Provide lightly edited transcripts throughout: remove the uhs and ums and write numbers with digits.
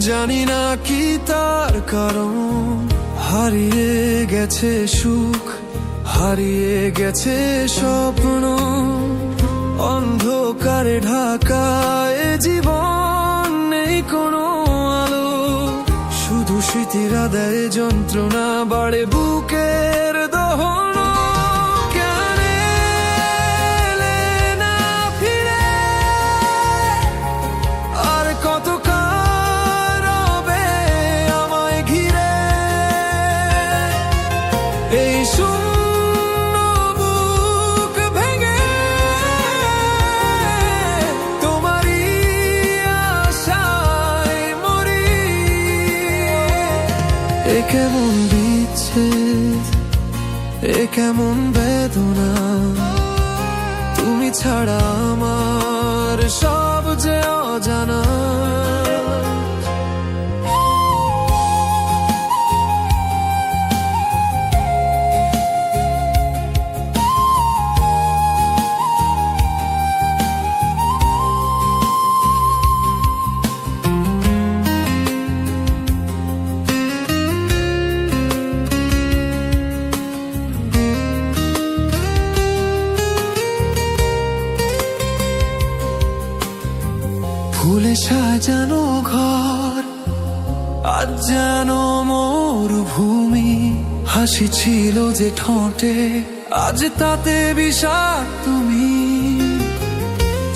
জানি না কি তার কারণ, হারিয়ে গেছে সুখ, হারিয়ে গেছে স্বপ্ন, অন্ধকারে ঢাকায় জীবন, নেই কোনো আলো, শুধু স্মৃতির আদায় যন্ত্রণা বাড়ে বুকের দহন। কেন এলে না ফিরে, আর কত কাল রবে আমায় ঘিরে, এই শূন্য বুক ভেঙে তোমারই আশায় মরি। এ কেমন বিচ্ছেদ, এ কেমন বেদনা, তুমি ছাড়া আমার সব যে অজানা। ফুলে সাজানো ঘর আজ যেন মরুভূমি, হাসি ছিল যে ঠোঁটে আজ তাতে বিষাদ তুমি,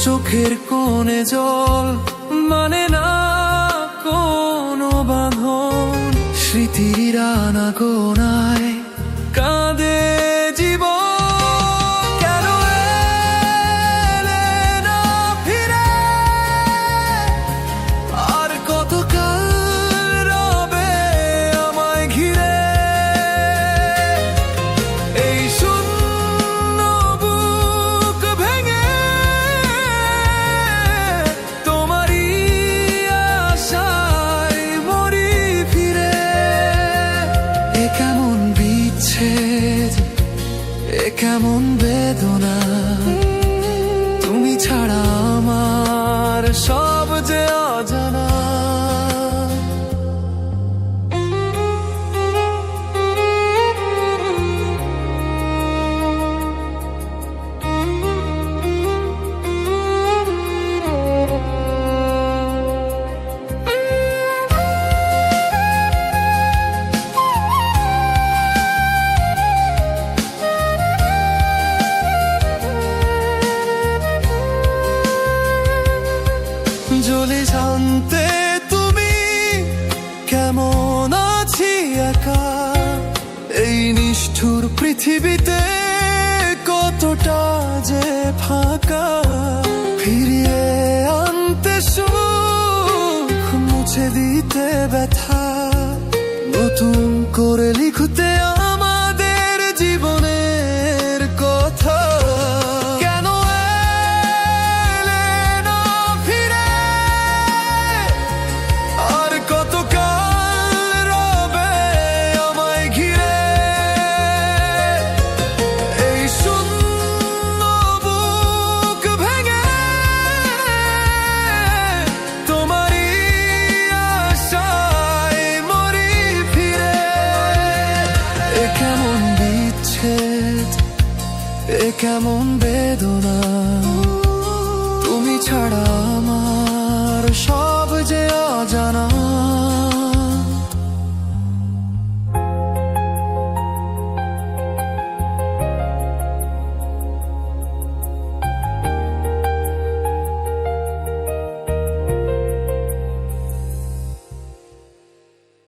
চোখের কোণে জল মানে না কোনো বাঁধন, স্মৃতির আনাগোনায় কাঁদে জীবন। কেমন বেদনা, তুমি ছাড়া আমার সব যে অজানা। জ্বলে জানতে তুমি কেমন আছি একা, এই নিষ্ঠুর পৃথিবীতে কতটা যে ফাঁকা, ফিরিয়ে আনতে সুখ, মুছে দিতে ব্যথা, নতুন করে লিখতে আমাদের জীবনের কথা। এ কেমন বেদনা, তুমি ছাড়া আমার সব যে অজানা।